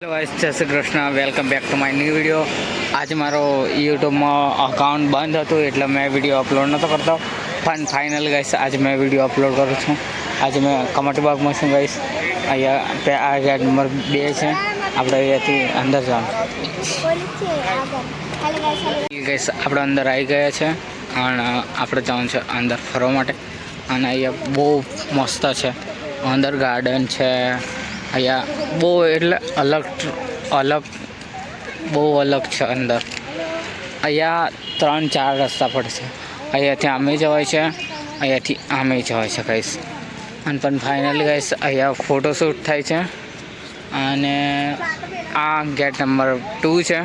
Hello guys, જય Shri Krishna. Welcome back to my new video. આજે મારો યુટ્યુબમાં અકાઉન્ટ બંધ હતું એટલે મેં વિડીયો અપલોડ નહોતો કરતો, પણ ફાઇનલ ગાઈસ આજે મેં વિડીયો અપલોડ કરું છું. આજે મેં કમાટી બાગમાં છું ગાઈસ. અહીંયા આ ગેટ નંબર 2 છે. આપણે અહીંયાથી અંદર જવાનું ગાઈસ. આપણે અંદર આવી ગયા છે અને આપણે જવાનું છે અંદર ફરવા માટે. અને અહીંયા બહુ મસ્ત છે. અંદર ગાર્ડન છે. અહીંયા બહુ એટલે બહુ અલગ છે. અંદર અહીંયા 3-4 રસ્તા પડે છે. અહીંયાથી આમે જવાય છે, અહીંયાથી આમે જવાય છે ગાઈસ. અને પણ ફાઇનલી ગાઈસ અહીંયા ફોટોશૂટ થાય છે. અને આ ગેટ નંબર 2 છે.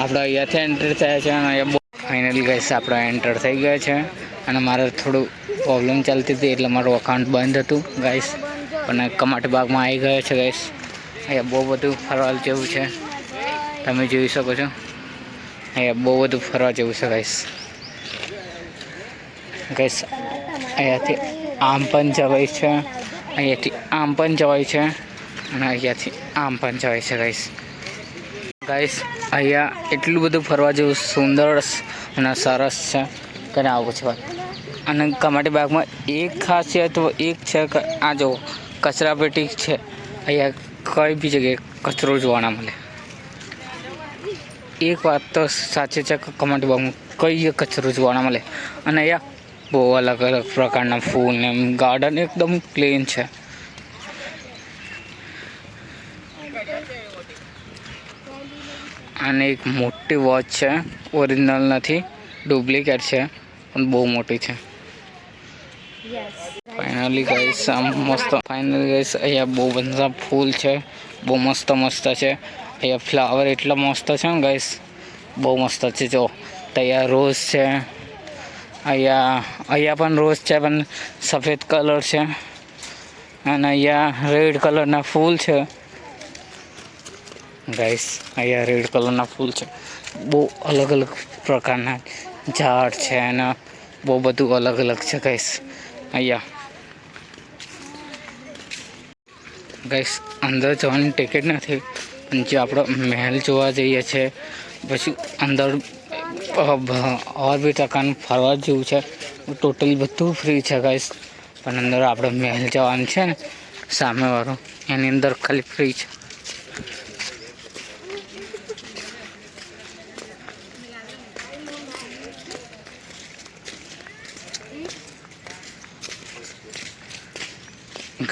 આપણે અહીંયાથી એન્ટર થયા છે અને અહીંયા બહુ ફાઇનલી ગાઈસ આપણે એન્ટર થઈ ગયા છે. અને મારે થોડું પ્રોબ્લેમ ચાલતી હતી એટલે મારું અકાઉન્ટ બંધ હતું ગાઈસ. પણ કમાટી બાગમાં આવી ગયા છે ગાઈસ. અહીંયા બહુ બધું ફરવા જેવું છે, તમે જોઈ શકો છો. અહીંયા બહુ બધું ફરવા જેવું છે ગાઈસ. અહીંયાથી આમ પણ જવાય છે, અહીંયાથી આમ પણ જવાય છે, અને અહીંયાથી આમ પણ જવાય છે ગાઈસ. અહીંયા એટલું બધું ફરવા જેવું સુંદર અને સરસ છે કે આવું છે. અને કમાટી બાગમાં એક ખાસિયત એક છે કે આ જો કચરા પેટી છે. અહીંયા કઈ બી જગ્યાએ કચરો જોવા ના મળે. એક વાત તો સાચી છે કે કમાટી બાગમાં કઈ કચરો જોવા ના મળે. અને અહીંયા બહુ અલગ અલગ પ્રકારના ફૂલ ને ગાર્ડન એકદમ ક્લીન છે. અને એક મોટી વોચ છે, ઓરિજિનલ નથી, ડુપ્લિકેટ છે, પણ બહુ મોટી છે. ફાઇનલી ગાઈસ અહીંયા બહુ બધા ફૂલ છે, બહુ મસ્ત છે. અહીંયા ફ્લાવર એટલા મસ્ત છે ને ગાઈસ, બહુ મસ્ત છે. જો તૈયાર રોઝ છે, અહીંયા પણ રોઝ છે, પણ સફેદ કલર છે. અને અહીંયા રેડ કલરના ફૂલ છે ગાઈસ. અહીંયા રેડ કલરના ફૂલ છે. બહુ અલગ અલગ પ્રકારના ઝાડ છે અને બહુ બધું અલગ અલગ છે ગાઈસ. અહીંયા ગાઈસ અંદર જવાની ટિકિટ નથી, પણ જો આપણે મહેલ જોવા જઈએ છીએ પછી અંદર ઓર બી પ્રકારનું ફરવા જેવું છે. ટોટલી બધું ફ્રી છે ગાઈસ. પણ અંદર આપણે મહેલ જવાનું છે ને સામેવાળું, એની અંદર ખાલી ફ્રી છે.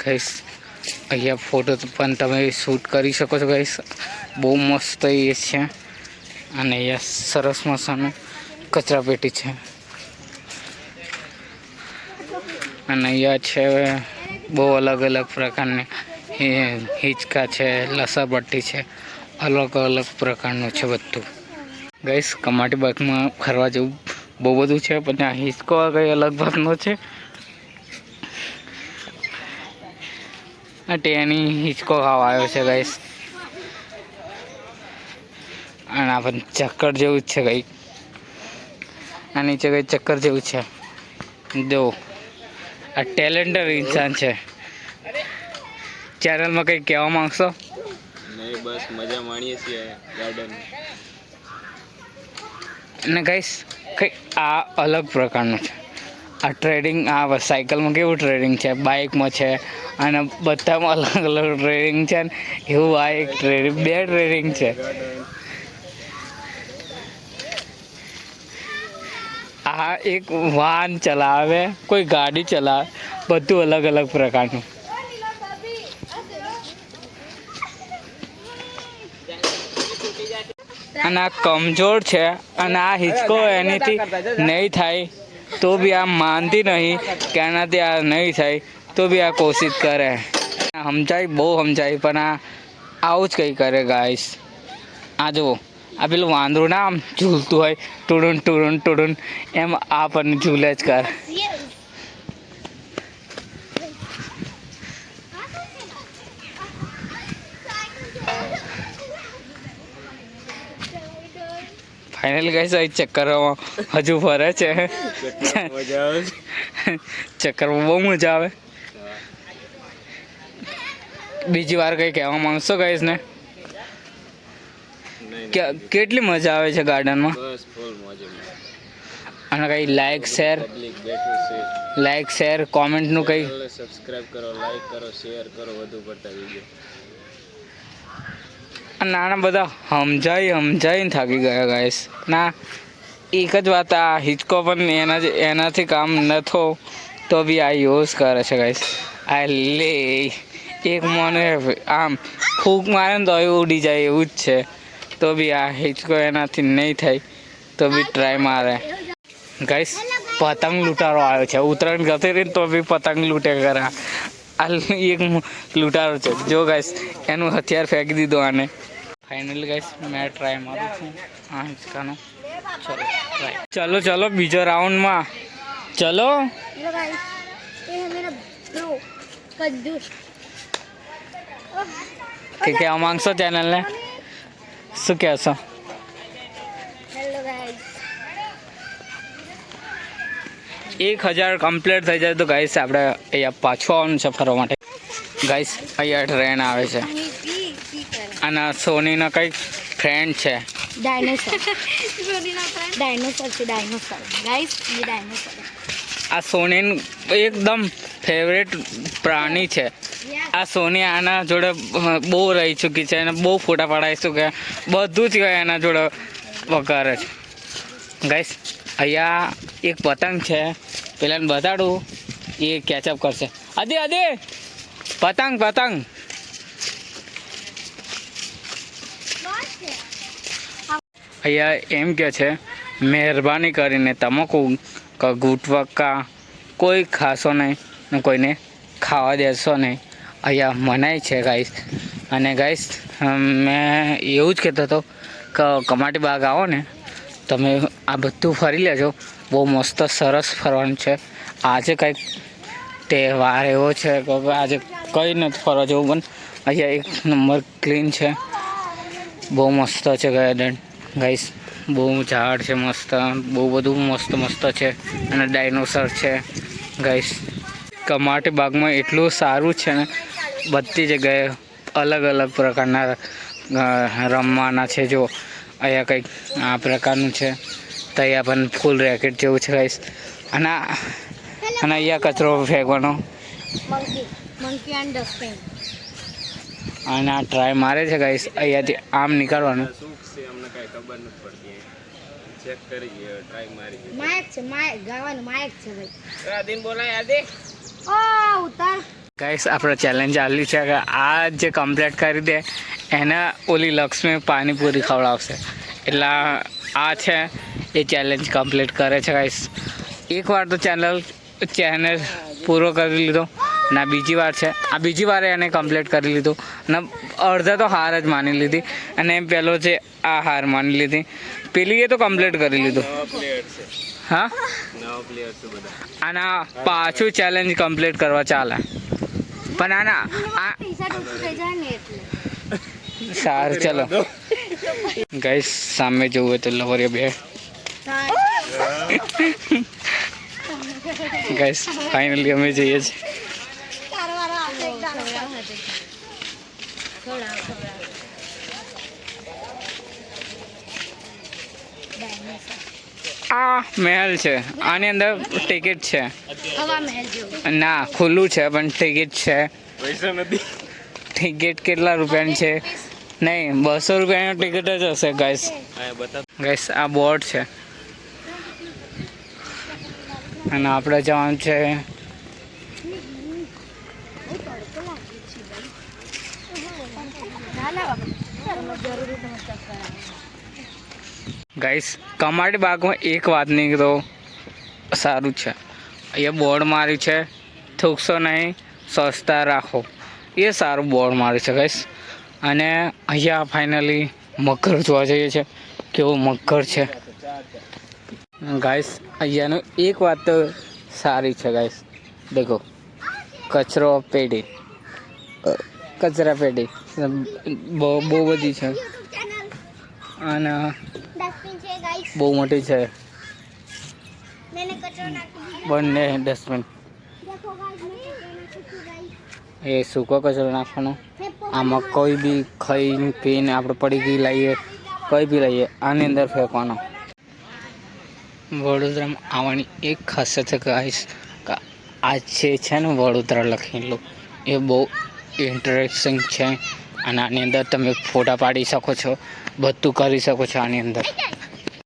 ગાઈસ અહીંયા ફોટો પણ તમે શૂટ કરી શકો છો ગાઈસ. બહુ મસ્ત એ છે. અને અહીંયા સરસ મજાનું કચરા પેટી છે. અને અહીંયા છે બહુ અલગ અલગ પ્રકારની હિંચકા છે, લસરપટ્ટી છે, અલગ અલગ પ્રકારનું છે બધું ગાઈસ. કમાટી બાગમાં ફરવા જેવું બહુ બધું છે, પણ આ હિંચકો કંઈ અલગ ભાગનો છે. ટેની હિંચકો ખાવા આવ્યો છે ગાઈસ. અને આ પણ ચક્કર જેવું જ છે કંઈક. આ નીચે કંઈ ચક્કર જેવું છે. જો આ ટેલેન્ટેડ ઇન્સાન છે. ચેનલમાં કંઈ કહેવા માંગશો? નહીં, બસ મજા માણીએ છીએ ગાર્ડન. અને ગાઈસ કંઈક આ અલગ પ્રકારનું છે. આ ટ્રેડિંગ, આ સાયકલમાં કેવું ટ્રેડિંગ છે, બાઇકમાં છે, અને બધામાં અલગ અલગ ટ્રેડિંગ છે ને એવું આ એક ટ્રેડિંગ, 2 ટ્રેડિંગ છે. આ એક વાહન ચલાવે, કોઈ ગાડી ચલાવે, બધું અલગ અલગ પ્રકારનું. અને આ કમજોર છે અને આ હિંચકો એનીથી નહીં થાય તો બી આ માનતી નહીં કે આનાથી આ નહીં થાય તો બી આ કોશિશ કરે. સમજાય, બહુ સમજાય, પણ આ આવું જ કંઈ કરે ગાઈસ. આ જુઓ, આ પેલું વાંદરું ના આમ ઝૂલતું હોય, ટુડુન ટુડુન ટુડુન, એમ આ પણ ઝૂલે જ કરે. ફાઇનલી ગાઈસ આ ચક્કરમાં હજુ ફરે છે. ચક્કરમાં બહુ મજા આવે. બીજી વાર કંઈ કહેવા માંગશો ગાઈસ ને? નહીં કેટલી મજા આવે છે ગાર્ડનમાં? બસ ફૂલ મોજે અને કંઈ લાઈક શેર પબ્લિક બેઠું છે. લાઈક શેર કોમેન્ટનું કંઈ ચેનલને સબસ્ક્રાઇબ કરો, લાઈક કરો, શેર કરો, વધુ પડતા વિડીયો. નાના બધા સમજાઈને થાકી ગયા ગાઈસ. ના એક જ વાત, આ હિચકો પણ એનાથી કામ નથો તો બી આ યુઝ કરે છે ગાઈસ. આ લે એક મને આમ ફૂંક મારે ને તો એ ઉડી જાય એવું જ છે. તો બી આ હિચકો એનાથી નહીં થાય તો બી ટ્રાય મારે ગાઈસ. પતંગ લૂંટારો આવ્યો છે. ઉત્તરાયણ ગતી રહી તો બી પતંગ લૂંટે કરે. આ એક લૂંટારો છે જો ગાઈસ, એનું હથિયાર ફેંકી દીધું આને. ફાઇનલી ગાઈસ મેં ટ્રાય મારું છું આ હિંચકાનો. ચલો ચલો બીજો રાઉન્ડમાં ચલો. हेलो गाइस, ये है मेरा ब्रो कद्दू. કે કહેવા માંગશો ચેનલને? શું કહેશો? हेलो गाइस, 1000 કમ્પ્લીટ થઈ જાય તો ગાઈસ આપણે અહીંયા પાછું આવવાનું છે ફરવા માટે. ગાઈસ અહીંયા ટ્રેન આવે છે અને સોનીના કંઈક ફ્રેન્ડ છે डायनासोर. डायनासोर से डायनासोर गाइस, ये डायनासोर है. આ સોનીનું એકદમ ફેવરેટ પ્રાણી છે. આ સોની આના જોડે બહુ રહી ચૂકી છે અને બહુ ફોટા પડાવી ચૂક્યા. બધું જ એના જોડે કરે છે ગાઈસ. અહીંયા એક પતંગ છે, પેલાને બતાડું એ કેચઅપ કરશે. અદે પતંગ અહીંયા એમ કે છે મહેરબાની કરીને તમાકુ ગુટવક્કા કોઈ ખાશો નહીં ને કોઈને ખાવા દેશો નહીં. અહીંયા મનાય છે ગાઈસ. અને ગાઈસ મેં એવું જ કહેતો હતો કે કમાટી બાગ આવો ને તમે આ બધું ફરી લેજો. બહુ મસ્ત સરસ ફરવાનું છે. આજે કંઈક તહેવાર એવો છે કે આજે કંઈ નથી ફરવા જેવું, પણ અહીંયા એક નંબર ક્લીન છે. બહુ મસ્ત છે ગાર્ડન ગાઈસ. બહુ ઝાડ છે મસ્ત, બહુ બધું મસ્ત છે. અને ડાયનોસર છે ગાઈસ. કમાટી બાગમાં એટલું સારું છે ને, બધી જગ્યાએ અલગ અલગ પ્રકારના રમવાના છે. જો અહીંયા કંઈક આ પ્રકારનું છે, તો અહીંયા પણ ફૂલ રેકેટ જેવું છે ગાઈસ. અને અહીંયા કચરો ફેંકવાનો मंकी एंड डस्टबिन. અને આ ટ્રાય મારે છે ગાઈસ. અહીંયાથી આમ નીકળવાનું. શું છે અમને કાંઈ ખબર નથી પડતી. ચેક કરી ટ્રાય મારી. माइक છે, माइक ગાવાનું माइक છે ભાઈ. આદિન બોલાય આદિ. ઓ ઉતાર. ગાઈસ આપણે ચેલેન્જ ચાલી છે કે આ જે કમ્પ્લીટ કરી દે એને ઓલી લક્ષ્મી પાણીપુરી ખવડાવશે. એટલે આ છે એ ચેલેન્જ કમ્પ્લીટ કરે છે ગાઈસ. એકવાર તો ચેનલ પૂરો કરી લીધો ના, બીજી વાર છે આ બીજી વારે એને કમ્પ્લીટ કરી લીધું અને અડધા તો હાર જ માની લીધી. અને એમ પહેલો છે આ હાર માની લીધી, પેલી એ તો કમ્પ્લીટ કરી લીધું. પ્લેયર છે, હા નવા પ્લેયર છે બધા. આના પાછું ચેલેન્જ કમ્પ્લીટ કરવા ચાલે. પણ આના આ ટી-શર્ટ ઓછું થઈ જાય ને એટલે. સારું ચલો ગાઈસ. સામે જોવું હોય તો લવરિયા બે ગાઈસ. ફાઇનલી અમે જઈએ છીએ. આ મહેલ છે, આની અંદર ટિકિટ છે. હવા મહેલ જેવું. ના ખુલ્લું છે પણ ટિકિટ છે. પૈસા નથી. ટિકિટ કેટલા રૂપિયાની છે? નહીં 200 રૂપિયાની ટિકિટ જ હશે ગાઈસ. હા બતા. ગાઈસ આ બોર્ડ છે અને આપણે જવાનું છે ગાઈસ. કમાટી બાગમાં એક વાતની તો સારું છે, અહીંયા બોર્ડ માર્યું છે થૂકશો નહીં સ્વચ્છતા રાખો. એ સારું બોર્ડ માર્યું છે ગાઈસ. અને અહીંયા ફાઇનલી મગર જોવા જઈએ છે. કેવો મગર છે ગાઈસ. અહીંયાનું એક વાત તો સારી છે ગાઈસ. દેખો કચરો પેટી, કચરા પેટી બહુ બધી છે અને ડસ્ટબિન છે ગાઈસ. બહુ મોટી છે. મેને કચરો નાખી દીધો. બંને ડસ્ટબિન. દેખો ગાઈસ, મેં કચરો નાખી દીધો ગાઈસ. એ સૂકો કચરો નાખવાનો. આમાં કોઈ બી ખાઈને પીને આપણે પડી ગઈ લાવીએ કંઈ બી લઈએ આની અંદર ફેંકવાનો. વડોદરામાં આવવાની એક ખાસિયત છે ગાઈસ, આ જે છે ને વડોદરા લખેલું એ બહુ ઇન્ટરેસ્ટિંગ છે અને આની અંદર તમે ફોટા પાડી શકો છો, બધું કરી શકો છો આની અંદર.